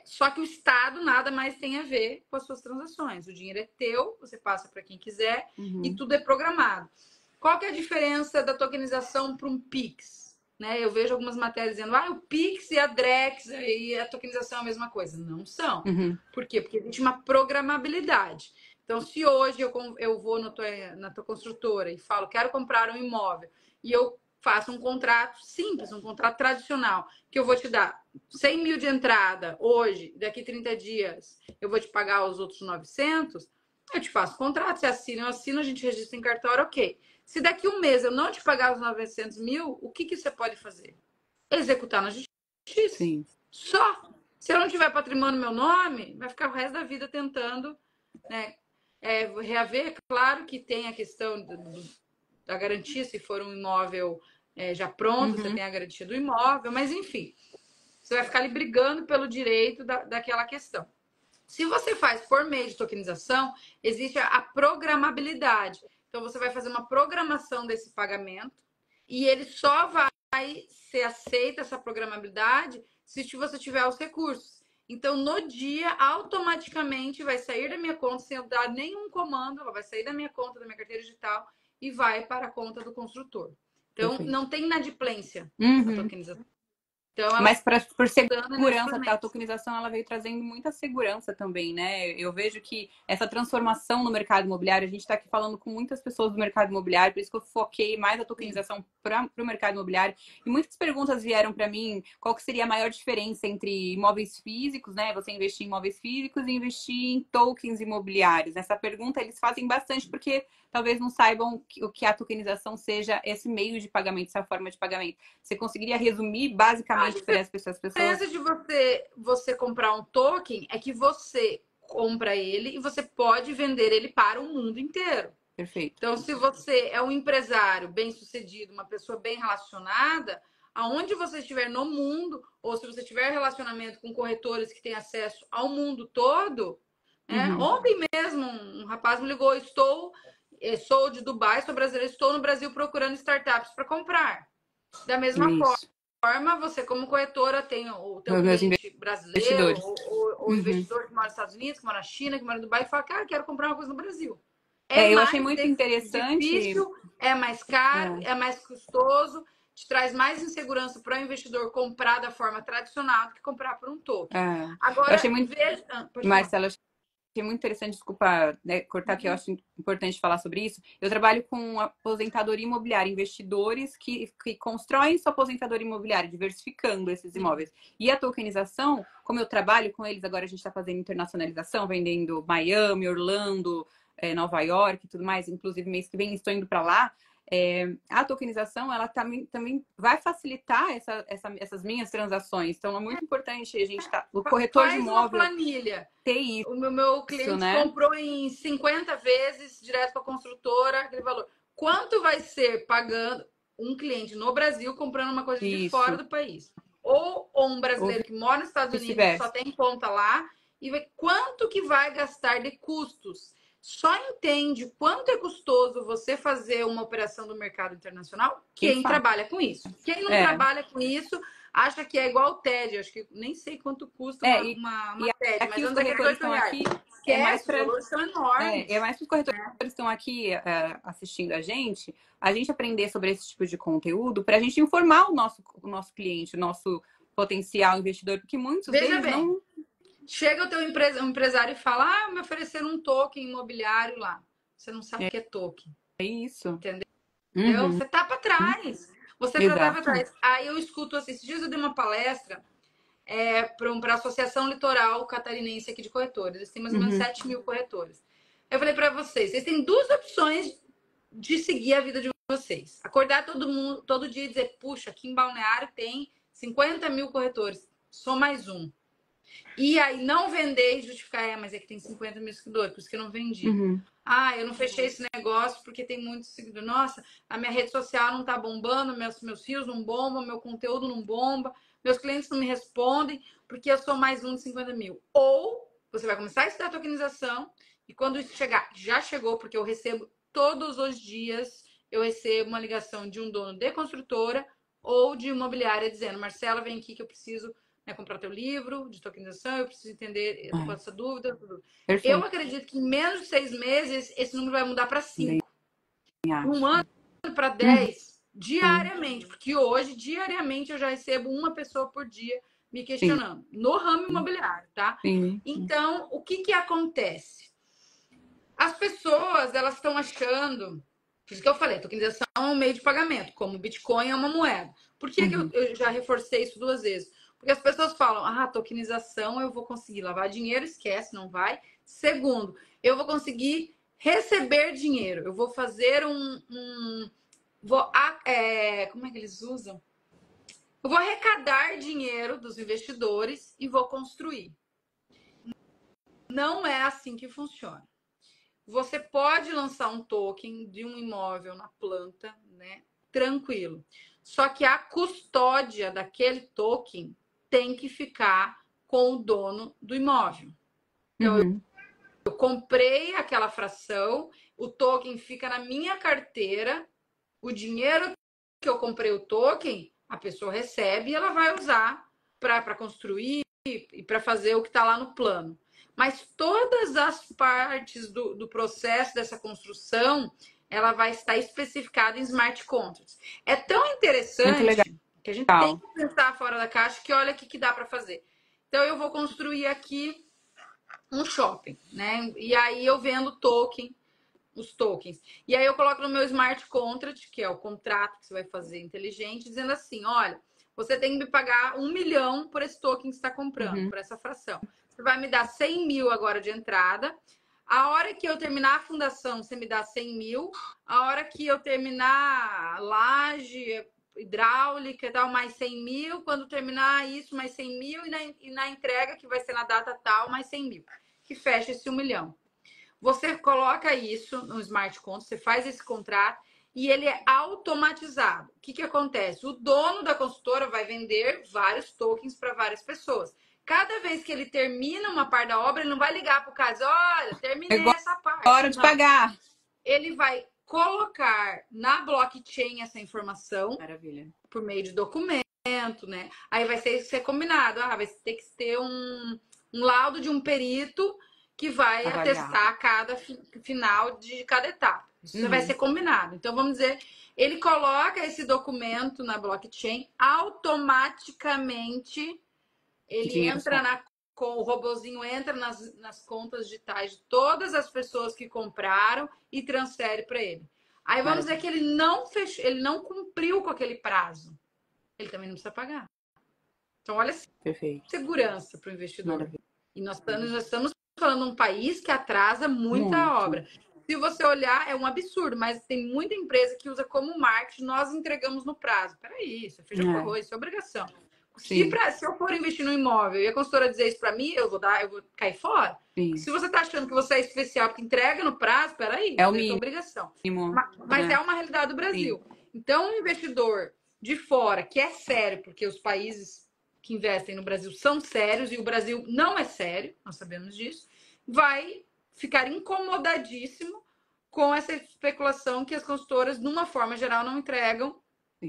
Só que o Estado nada mais tem a ver com as suas transações. O dinheiro é teu, você passa para quem quiser e tudo é programado. Qual que é a diferença da tokenização para um Pix? Né? Eu vejo algumas matérias dizendo o Pix e a Drex e a tokenização é a mesma coisa. Não são. Por quê? Porque existe uma programabilidade. Então, se hoje eu vou na tua construtora e falo, quero comprar um imóvel, e eu faço um contrato simples, um contrato tradicional, que eu vou te dar 100 mil de entrada hoje, daqui 30 dias eu vou te pagar os outros 900, eu te faço contrato, você assina, eu assino, a gente registra em cartório, ok. Se daqui um mês eu não te pagar os 900 mil, o que você pode fazer? Executar na justiça. Sim. Só. Se eu não tiver patrimônio no meu nome, vai ficar o resto da vida tentando, né, reaver. Claro que tem a questão da garantia, se for um imóvel já pronto, você tem a garantia do imóvel, mas enfim, você vai ficar ali brigando pelo direito daquela questão. Se você faz por meio de tokenização, existe a programabilidade. Então, você vai fazer uma programação desse pagamento e ele só vai ser aceita essa programabilidade se você tiver os recursos. Então, no dia, automaticamente vai sair da minha conta sem eu dar nenhum comando, ela vai sair da minha conta, da minha carteira digital e vai para a conta do construtor. Então, não tem inadimplência na tokenização. Então, mas por segurança, a tokenização ela veio trazendo muita segurança também, né? Eu vejo que essa transformação no mercado imobiliário, a gente está aqui falando com muitas pessoas do mercado imobiliário, por isso que eu foquei mais a tokenização para o mercado imobiliário. E muitas perguntas vieram para mim, qual que seria a maior diferença entre imóveis físicos, né? Você investir em imóveis físicos e investir em tokens imobiliários. Essa pergunta eles fazem bastante porque talvez não saibam o que a tokenização seja esse meio de pagamento, essa forma de pagamento. Você conseguiria resumir basicamente para as pessoas? A diferença de você comprar um token é que você compra ele e você pode vender ele para o mundo inteiro. Perfeito. Então, se você é um empresário bem-sucedido, uma pessoa bem relacionada, aonde você estiver no mundo, ou se você tiver relacionamento com corretores que têm acesso ao mundo todo, né? Ontem mesmo um rapaz me ligou, sou de Dubai, sou brasileira, estou no Brasil procurando startups para comprar. Da mesma forma. forma, você como corretora tem o teu Meus cliente brasileiro investidores. ou investidor que mora nos Estados Unidos, que mora na China, que mora no Dubai e fala, cara, quero comprar uma coisa no Brasil. É Eu achei mais muito interessante. difícil, é mais caro, é mais custoso, te traz mais insegurança para o investidor comprar da forma tradicional do que comprar por um token. Eu Agora, achei muito, veja... Marcela, achei muito interessante, desculpa, né, cortar aqui, eu acho importante falar sobre isso. Eu trabalho com aposentadoria imobiliária, investidores que constroem sua aposentadoria imobiliária, diversificando esses imóveis. E a tokenização, como eu trabalho com eles, agora a gente está fazendo internacionalização, vendendo Miami, Orlando, Nova York e tudo mais, inclusive mês que vem estou indo para lá. A tokenização, ela também vai facilitar essas minhas transações. Então, é muito importante a gente o corretor de imóvel uma planilha. Ter isso, o meu cliente, né, comprou em 50 vezes direto para a construtora, aquele valor. Quanto vai ser pagando um cliente no Brasil comprando uma coisa de fora do país? Ou um brasileiro que mora nos Estados Unidos, que só tem conta lá, e ver quanto que vai gastar de custos. Só entende quanto é custoso você fazer uma operação do mercado internacional quem trabalha com isso. Quem não trabalha com isso acha que é igual o TED. Acho que nem sei quanto custa uma TED, mas os corretores estão aqui. Esquece, os valores são enormes. É mais para os corretores que estão aqui assistindo a gente aprender sobre esse tipo de conteúdo, para a gente informar o nosso cliente, o nosso potencial investidor, porque muitos deles não... Chega o teu empresário e fala, me ofereceram um token imobiliário lá. Você não sabe o que é token. É isso. Entendeu? Você tá para trás. Você tá para trás. Aí eu escuto assim, esses dias eu dei uma palestra para a Associação Litoral Catarinense aqui de corretores. Eles têm mais ou menos 7 mil corretores. Eu falei para vocês têm duas opções de seguir a vida de vocês. Acordar todo dia e dizer, puxa, aqui em Balneário tem 50 mil corretores. Sou mais um. E aí não vender e justificar, mas é que tem 50 mil seguidores, por isso que eu não vendi. Eu não fechei esse negócio porque tem muitos seguidores. Nossa, a minha rede social não tá bombando, meus fios não bombam, meu conteúdo não bomba, meus clientes não me respondem porque eu sou mais um de 50 mil. Ou você vai começar a estudar tokenização e quando isso chegar, já chegou, porque eu recebo todos os dias, eu recebo uma ligação de um dono de construtora ou de imobiliária dizendo, Marcela, vem aqui que eu preciso comprar teu livro de tokenização, eu preciso entender com essa dúvida. Perfeito. Eu acredito que em menos de 6 meses esse número vai mudar para 5. Um ano para 10 diariamente, porque hoje, diariamente, eu já recebo uma pessoa por dia me questionando. No ramo imobiliário, tá? Então, o que acontece? As pessoas, elas estão achando... Por isso que eu falei, tokenização é um meio de pagamento, como o Bitcoin é uma moeda. Por que eu já reforcei isso 2 vezes? Porque as pessoas falam, tokenização, eu vou conseguir lavar dinheiro, esquece, não vai. Segundo, eu vou conseguir receber dinheiro. Eu vou fazer como é que eles usam? Eu vou arrecadar dinheiro dos investidores e vou construir. Não é assim que funciona. Você pode lançar um token de um imóvel na planta, né? Tranquilo. Só que a custódia daquele token tem que ficar com o dono do imóvel. Então, eu comprei aquela fração, o token fica na minha carteira, o dinheiro que eu comprei o token, a pessoa recebe e ela vai usar para construir e para fazer o que está lá no plano. Mas todas as partes do processo dessa construção, ela vai estar especificada em smart contracts. É tão interessante que a gente tem que pensar fora da caixa, que olha o que dá para fazer. Então, eu vou construir aqui um shopping, né? E aí eu vendo os tokens. E aí eu coloco no meu smart contract, que é o contrato que você vai fazer inteligente, dizendo assim, olha, você tem que me pagar 1 milhão por esse token que você está comprando, por essa fração. Você vai me dar 100 mil agora de entrada. A hora que eu terminar a fundação, você me dá 100 mil. A hora que eu terminar a laje, hidráulica e tal, mais 100 mil. Quando terminar isso, mais 100 mil. E na entrega, que vai ser na data tal, mais 100 mil. Que fecha esse 1 milhão. Você coloca isso no Smart Contract, você faz esse contrato e ele é automatizado. O que acontece? O dono da consultora vai vender vários tokens para várias pessoas. Cada vez que ele termina uma parte da obra, ele não vai ligar para o cara e dizer, olha, terminei essa parte. Hora de pagar. Ele vai colocar na blockchain essa informação. Maravilha. Por meio de documento. né? Aí vai ser combinado, vai ter que ter um laudo de um perito que vai atestar cada final de cada etapa. Isso vai ser combinado. Então, vamos dizer, ele coloca esse documento na blockchain, automaticamente ele entra o robozinho entra nas contas digitais de todas as pessoas que compraram e transfere para ele. Aí vamos dizer que ele não fechou, ele não cumpriu com aquele prazo. Ele também não precisa pagar. Então, olha a segurança para o investidor. Maravilha. E nós estamos falando de um país que atrasa muita obra. Se você olhar, é um absurdo, mas tem muita empresa que usa como marketing, nós entregamos no prazo. Peraí, isso é feijão com arroz, isso é obrigação. Se eu for investir no imóvel e a consultora dizer isso para mim, eu vou cair fora. Sim. Se você tá achando que você é especial porque entrega no prazo, peraí, é obrigação. Mas é uma realidade do Brasil. Sim. Então, um investidor de fora, que é sério, porque os países que investem no Brasil são sérios e o Brasil não é sério, nós sabemos disso, vai ficar incomodadíssimo com essa especulação que as consultoras, de uma forma geral, não entregam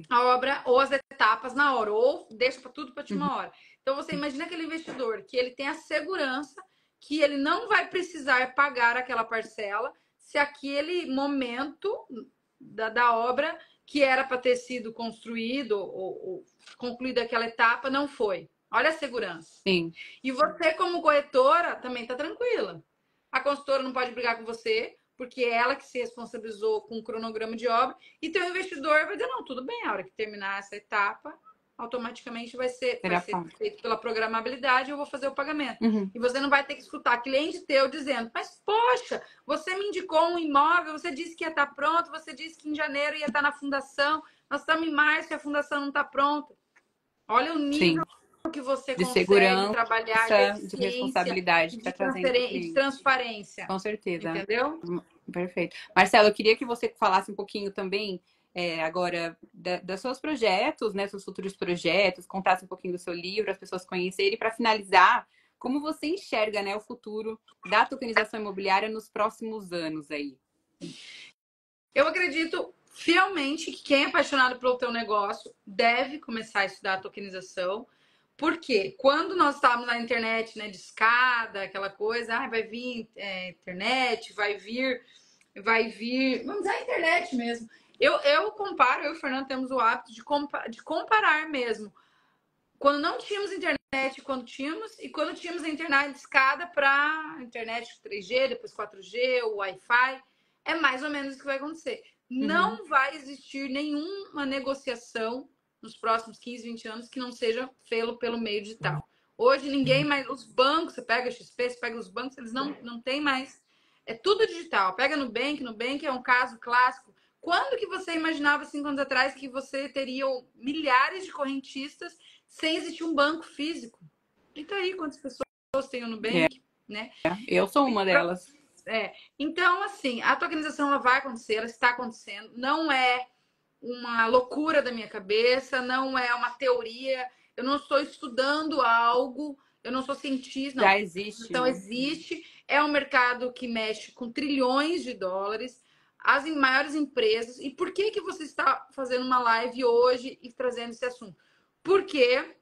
a obra ou as etapas na hora, ou deixa tudo para a última hora. Então, você imagina aquele investidor que ele tem a segurança que ele não vai precisar pagar aquela parcela se aquele momento da obra que era para ter sido construído ou concluída aquela etapa não foi. Olha a segurança. Sim. E você, como corretora, também está tranquila. A consultora não pode brigar com você, porque é ela que se responsabilizou com o cronograma de obra, e teu investidor vai dizer, não, tudo bem, a hora que terminar essa etapa, automaticamente vai ser feito pela programabilidade, eu vou fazer o pagamento. E você não vai ter que escutar cliente teu dizendo, mas poxa, você me indicou um imóvel, você disse que ia estar pronto, você disse que em janeiro ia estar na fundação, nós estamos em março e a fundação não está pronta. Olha o nível que você de consegue segurança, trabalhar de responsabilidade, de transparência. Com certeza. Entendeu? Perfeito. Marcelo, eu queria que você falasse um pouquinho também agora dos seus projetos, né, seus futuros projetos, contasse um pouquinho do seu livro, as pessoas conhecerem, para finalizar, como você enxerga, né, o futuro da tokenização imobiliária nos próximos anos aí? Eu acredito fielmente que quem é apaixonado pelo teu negócio deve começar a estudar a tokenização, porque quando nós estávamos na internet, né, de escada, aquela coisa, vai vir internet, vai vir, vamos dizer a internet mesmo. Eu comparo, eu e o Fernando temos o hábito de comparar mesmo. Quando não tínhamos internet, quando tínhamos, e quando tínhamos a internet de escada para internet 3G, depois 4G, o Wi-Fi, é mais ou menos o que vai acontecer. Não vai existir nenhuma negociação nos próximos 15, 20 anos que não seja pelo meio digital. Hoje ninguém mais, os bancos, você pega a XP, você pega os bancos, eles não tem mais, é tudo digital. Pega Nubank é um caso clássico. Quando que você imaginava 5 anos atrás que você teria milhares de correntistas sem existir um banco físico? E tá aí quantas pessoas tem o Nubank, né? Eu sou uma delas. Então, assim, a tokenização ela vai acontecer, ela está acontecendo, não é uma loucura da minha cabeça, não é uma teoria, eu não estou estudando algo, eu não sou cientista, não. Já existe. Então, existe, é um mercado que mexe com trilhões de dólares, as maiores empresas. E por que você está fazendo uma live hoje e trazendo esse assunto? Porque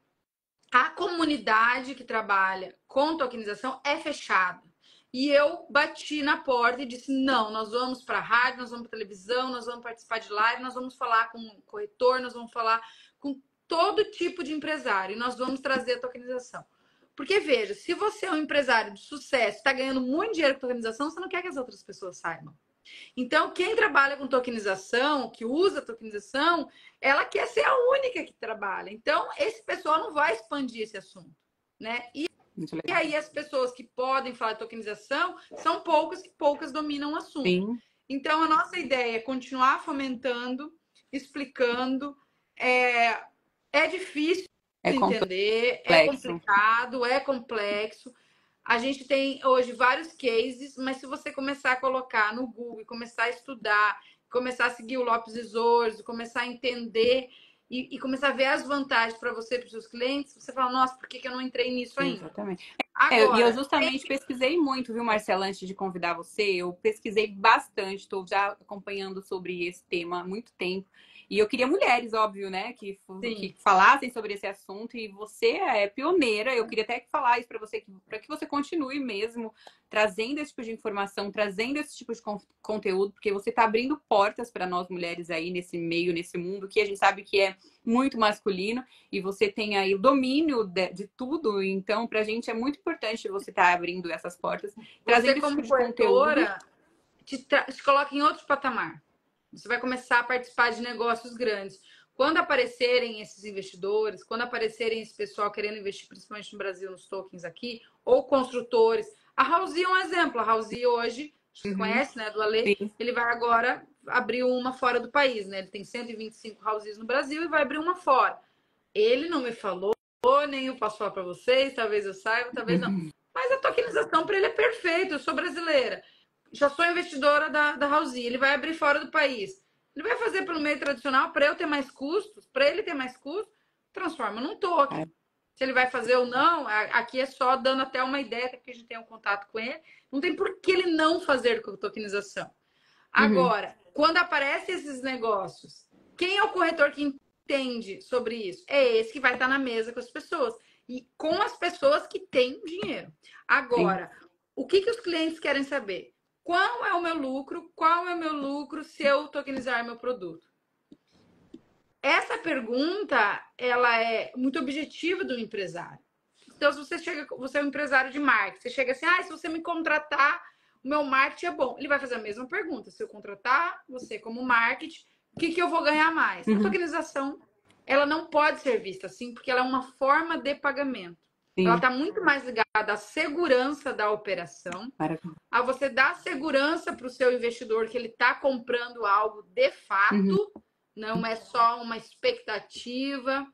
a comunidade que trabalha com tokenização é fechada. E eu bati na porta e disse, não, nós vamos para a rádio, nós vamos para televisão, nós vamos participar de live, nós vamos falar com o corretor, nós vamos falar com todo tipo de empresário e nós vamos trazer a tokenização. Porque, veja, se você é um empresário de sucesso, está ganhando muito dinheiro com tokenização, você não quer que as outras pessoas saibam. Então, quem trabalha com tokenização, que usa tokenização, ela quer ser a única que trabalha. Então, esse pessoal não vai expandir esse assunto, né? E aí as pessoas que podem falar de tokenização são poucas, que poucas dominam o assunto. Sim. Então, a nossa ideia é continuar fomentando, explicando. É difícil de entender, é complicado, é complexo. A gente tem hoje vários cases, mas se você começar a colocar no Google, começar a estudar, começar a seguir o Lopes Isorzo, começar a entender e começar a ver as vantagens para você e para os seus clientes, você fala, nossa, por que eu não entrei nisso ainda? Exatamente. Agora, eu justamente pesquisei muito, viu, Marcela, antes de convidar você, eu pesquisei bastante, estou já acompanhando sobre esse tema há muito tempo. E eu queria mulheres, óbvio, né, que Sim. falassem sobre esse assunto. E você é pioneira. Eu queria até falar isso para você, para que você continue mesmo trazendo esse tipo de informação, trazendo esse tipo de conteúdo, porque você está abrindo portas para nós mulheres aí nesse meio, nesse mundo que a gente sabe que é muito masculino, e você tem aí o domínio de tudo. Então, para a gente é muito importante você estar abrindo essas portas, Você, trazendo esse tipo como de conteúdo. corretora, te coloca em outro patamar. Você vai começar a participar de negócios grandes. Quando aparecerem esses investidores, quando aparecerem esse pessoal querendo investir, principalmente no Brasil, nos tokens aqui, ou construtores. A Housea é um exemplo. A Housea hoje, você conhece, né, do Ale? Sim. Ele vai agora abrir uma fora do país, né? Ele tem 125 Houseas no Brasil e vai abrir uma fora. Ele não me falou, nem eu posso falar para vocês, talvez eu saiba, talvez não. Mas a tokenização para ele é perfeita. Eu sou brasileira, já sou investidora da Housea. Ele vai abrir fora do país. Ele vai fazer pelo meio tradicional para eu ter mais custos, para ele ter mais custos, transforma num token. Se ele vai fazer ou não, aqui é só dando até uma ideia, até que a gente tem um contato com ele. Não tem por que ele não fazer com tokenização. Agora, quando aparecem esses negócios, quem é o corretor que entende sobre isso? É esse que vai estar na mesa com as pessoas. E com as pessoas que têm dinheiro. Agora, o que os clientes querem saber? Qual é o meu lucro? Qual é o meu lucro se eu tokenizar meu produto? Essa pergunta, ela é muito objetiva do empresário. Então, se você é um empresário de marketing, você chega assim, se você me contratar, o meu marketing é bom. Ele vai fazer a mesma pergunta. Se eu contratar você como marketing, o que eu vou ganhar mais? A tokenização, ela não pode ser vista assim, porque ela é uma forma de pagamento. Sim. Ela está muito mais ligada à segurança da operação, a você dar segurança para o seu investidor que ele está comprando algo de fato, não é só uma expectativa,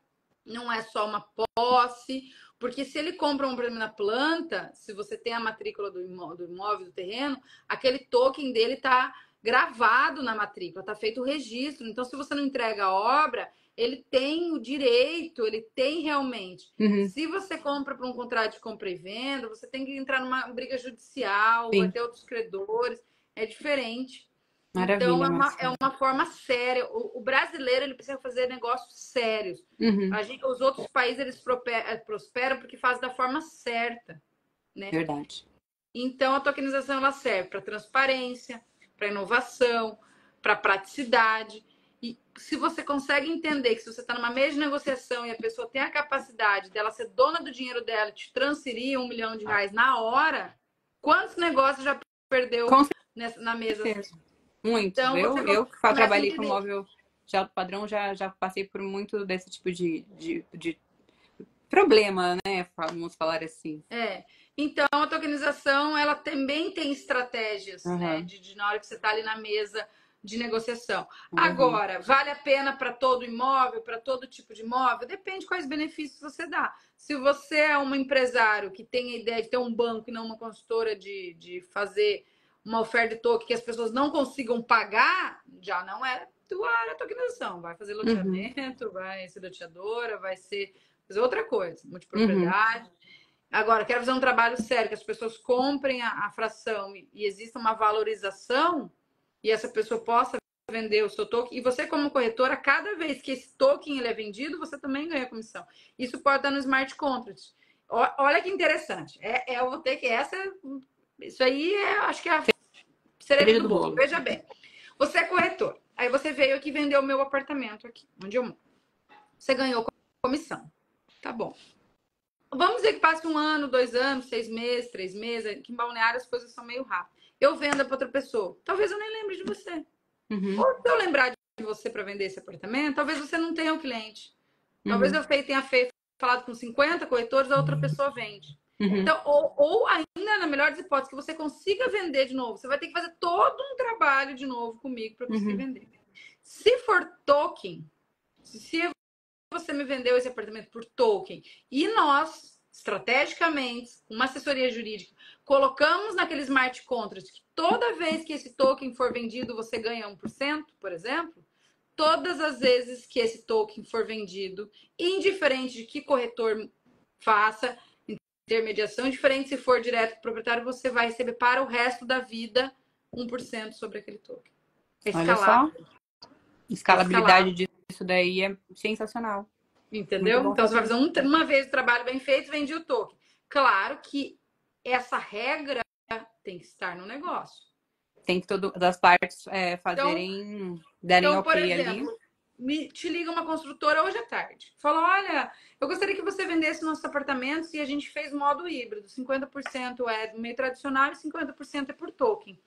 não é só uma posse. Porque se ele compra um prêmio na planta, se você tem a matrícula do imóvel, do terreno, aquele token dele está gravado na matrícula, está feito o registro. Então, se você não entrega a obra, ele tem o direito, ele tem realmente. Se você compra para um contrato de compra e venda, você tem que entrar numa briga judicial, vai ter outros credores, é diferente. Maravilha, então, é uma forma séria. O brasileiro ele precisa fazer negócios sérios. Os outros países eles prosperam porque fazem da forma certa. Né? Verdade. Então, a tokenização ela serve para transparência, para inovação, para praticidade. E se você consegue entender que se você está numa mesa de negociação e a pessoa tem a capacidade dela ser dona do dinheiro dela, te transferir R$1 milhão na hora, quantos negócios já perdeu na mesa? Muito. Então, eu que trabalhei com móvel de alto padrão, já passei por muito desse tipo de problema, né? Vamos falar assim. Então, a tokenização, ela também tem estratégias, né? Na hora que você está ali na mesa de negociação. Agora, vale a pena para todo imóvel, para todo tipo de imóvel? Depende quais benefícios você dá. Se você é um empresário que tem a ideia de ter um banco e não uma consultora de fazer uma oferta de token que as pessoas não consigam pagar, já não é tua área de tokenização. Vai fazer loteamento, vai ser loteadora, vai ser fazer outra coisa, multipropriedade. Agora, quero fazer um trabalho sério, que as pessoas comprem a fração e exista uma valorização e essa pessoa possa vender o seu token. E você, como corretora, cada vez que esse token ele é vendido, você também ganha comissão. Isso pode estar no smart contract. Olha que interessante. Eu vou ter que isso aí acho que é a cereja do bolo. Veja bem, você é corretor. Aí você veio aqui vender o meu apartamento aqui, onde eu moro. Você ganhou comissão. Tá bom. Vamos dizer que passe 1 ano, 2 anos, 6 meses, 3 meses. Aqui em Balneário as coisas são meio rápidas. Eu vendo para outra pessoa. Talvez eu nem lembre de você. Ou se eu lembrar de você para vender esse apartamento, talvez você não tenha o cliente. Talvez eu tenha falado com 50 corretores, a outra pessoa vende. Então, ou ainda, na melhor das hipóteses, que você consiga vender de novo. Você vai ter que fazer todo um trabalho de novo comigo para conseguir vender. Se for token, se você me vendeu esse apartamento por token e nós, estrategicamente, uma assessoria jurídica, colocamos naquele smart contract que toda vez que esse token for vendido, você ganha 1%, por exemplo, todas as vezes que esse token for vendido, indiferente de que corretor faça, intermediação, indiferente se for direto para o proprietário, você vai receber para o resto da vida 1% sobre aquele token. É escalável. Escalabilidade disso daí é sensacional. Entendeu? Então você vai fazer uma vez o trabalho bem feito, vende o token. Claro que essa regra tem que estar no negócio. Tem que todas as partes fazerem, darem então, ok por exemplo, te liga uma construtora hoje à tarde. Fala, olha, eu gostaria que você vendesse nossos apartamentos e a gente fez modo híbrido. 50% é do meio tradicional e 50% é por token.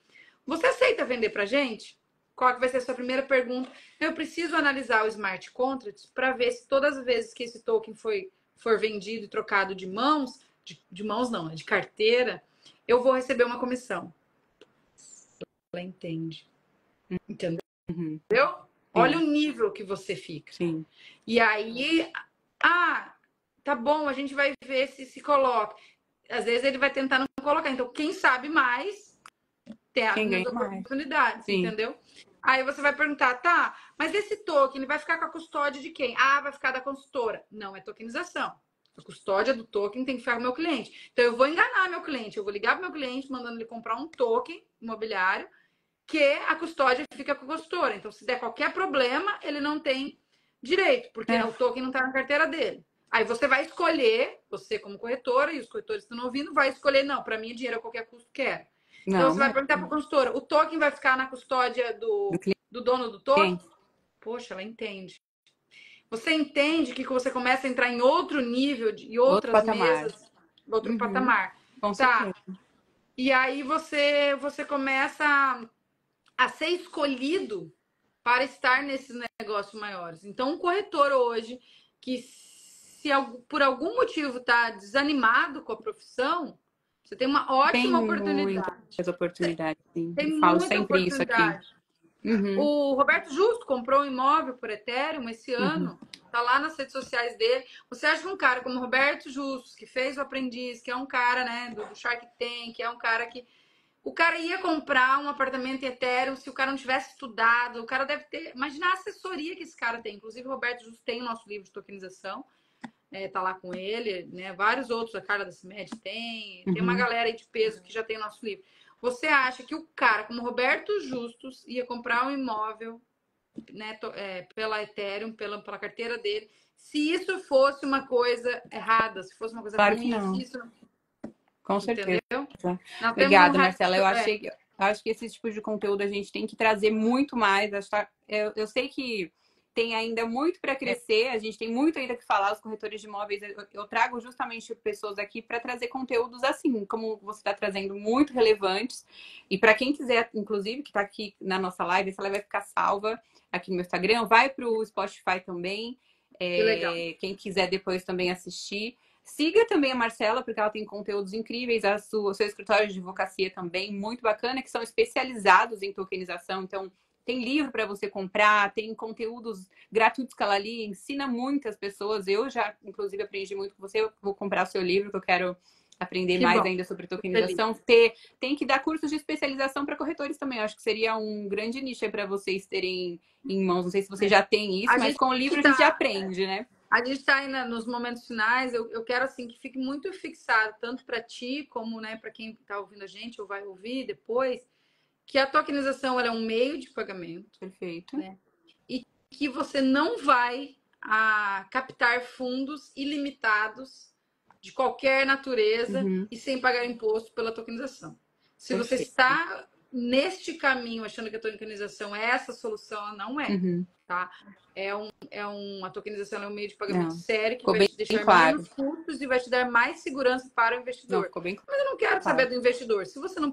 Você aceita vender pra gente? Qual que vai ser a sua primeira pergunta? Eu preciso analisar o smart contracts para ver se todas as vezes que esse token for vendido e trocado de mãos, de mãos não, de carteira, eu vou receber uma comissão. Ela entende. Entendeu? Uhum. Olha o nível que você fica. Sim. E aí, tá bom, a gente vai ver se coloca. Às vezes ele vai tentar não colocar. Então, quem sabe mais tem as oportunidades, entendeu? Aí você vai perguntar, tá, mas esse token vai ficar com a custódia de quem? Vai ficar da consultora. Não, é tokenização. A custódia do token tem que ficar com o meu cliente. Então, eu vou enganar meu cliente. Eu vou ligar pro meu cliente, mandando ele comprar um token imobiliário, que a custódia fica com a consultora. Então, se der qualquer problema, ele não tem direito, porque o token não está na carteira dele. Aí você vai escolher, você como corretora, e os corretores estão ouvindo, vai escolher, não, para mim dinheiro a qualquer custo quero. Então, você vai perguntar para a consultora, o token vai ficar na custódia do dono do token? Poxa, ela entende. Você entende que você começa a entrar em outro nível, e outras mesas, outro patamar. Tá? E aí você começa a ser escolhido para estar nesses negócios maiores. Então, um corretor hoje que, se por algum motivo está desanimado com a profissão, você tem uma ótima oportunidade. Muitas oportunidades, sim. Tem falo sempre isso aqui. O Roberto Justo comprou um imóvel por Ethereum esse ano, tá lá nas redes sociais dele. Você acha que um cara como o Roberto Justo, que fez o Aprendiz, que é um cara, né, do Shark Tank, que é um cara que o cara ia comprar um apartamento em Ethereum se o cara não tivesse estudado. O cara deve ter... Imagina a assessoria que esse cara tem. Inclusive, o Roberto Justo tem o nosso livro de tokenização. Tá lá com ele, né? Vários outros, a Carla da CIMED tem. Tem uma galera aí de peso que já tem o nosso livro. Você acha que o cara, como Roberto Justus, ia comprar um imóvel, né, pela Ethereum, pela carteira dele, se isso fosse uma coisa errada, se fosse uma coisa ruim, se isso... Com certeza. Entendeu? Obrigada, Marcela. Eu acho que esse tipo de conteúdo a gente tem que trazer muito mais. Eu sei que tem ainda muito para crescer, a gente tem muito ainda que falar, os corretores de imóveis. Eu trago justamente pessoas aqui para trazer conteúdos assim, como você está trazendo, muito relevantes. E para quem quiser, inclusive, que está aqui na nossa live, essa live vai ficar salva aqui no meu Instagram, vai para o Spotify também. Que legal. Quem quiser depois também assistir. Siga também a Marcela, porque ela tem conteúdos incríveis. O seu escritório de advocacia também, muito bacana, que são especializados em tokenização. Então, tem livro para você comprar, tem conteúdos gratuitos que ela ali ensina muitas pessoas. Eu já, inclusive, aprendi muito com você. Eu vou comprar o seu livro, que eu quero aprender mais ainda sobre tokenização. Tem que dar cursos de especialização para corretores também. Eu acho que seria um grande nicho para vocês terem em mãos. Não sei se você já tem isso, mas com o livro a gente já aprende, né? A gente está aí nos momentos finais. Eu quero assim que fique muito fixado, tanto para ti como, né, para quem está ouvindo a gente ou vai ouvir depois, que a tokenização ela é um meio de pagamento. Perfeito. Né? E que você não vai captar fundos ilimitados de qualquer natureza e sem pagar imposto pela tokenização. Se você está neste caminho achando que a tokenização é essa solução, ela não é. Tá? A tokenização é um meio de pagamento sério que vai te deixar menos custos e vai te dar mais segurança para o investidor. Mas eu não quero saber do investidor. Se você não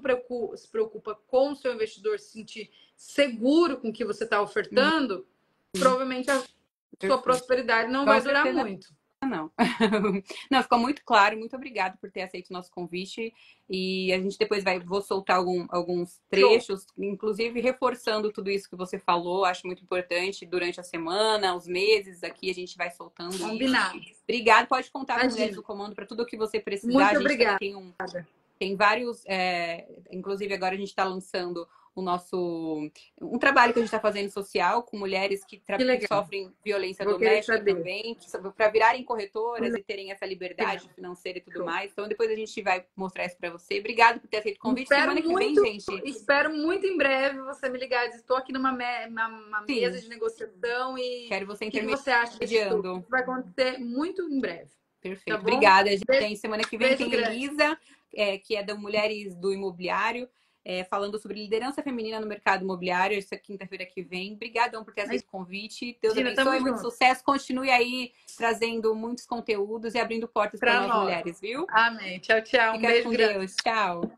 se preocupa com o seu investidor se sentir seguro com o que você está ofertando, provavelmente a sua prosperidade não vai durar muito. Não. Não, ficou muito claro. Muito obrigada por ter aceito o nosso convite. E a gente depois vou soltar alguns trechos, inclusive reforçando tudo isso que você falou. Acho muito importante durante a semana, os meses aqui, a gente vai soltando. Combinado. Obrigada. Pode contar com o Mulheres do Comando para tudo o que você precisar. Muito obrigada. Tem vários, inclusive agora a gente está lançando um trabalho que a gente está fazendo social com mulheres que Que legal. sofrem violência Vou querer doméstica saber. também, para virarem corretoras e terem essa liberdade financeira e tudo Show. mais. Então depois a gente vai mostrar isso para você. Obrigada por ter aceito o convite. Espero Semana que vem, muito, gente. espero muito em breve você me ligar. Estou aqui numa Sim. mesa de negociação e Quero você o que você acha disso? Vai acontecer muito em breve. Perfeito. Tá bom? Obrigada, gente. Semana que vem tem grande. Elisa, que é da Mulheres do Imobiliário, falando sobre liderança feminina no mercado imobiliário, essa quinta-feira que vem. Obrigadão por ter aceito o convite. Deus Gina, abençoe, muito sucesso. Continue aí trazendo muitos conteúdos e abrindo portas para nós mulheres, viu? Amém. Tchau, tchau. Fica com Deus. Tchau.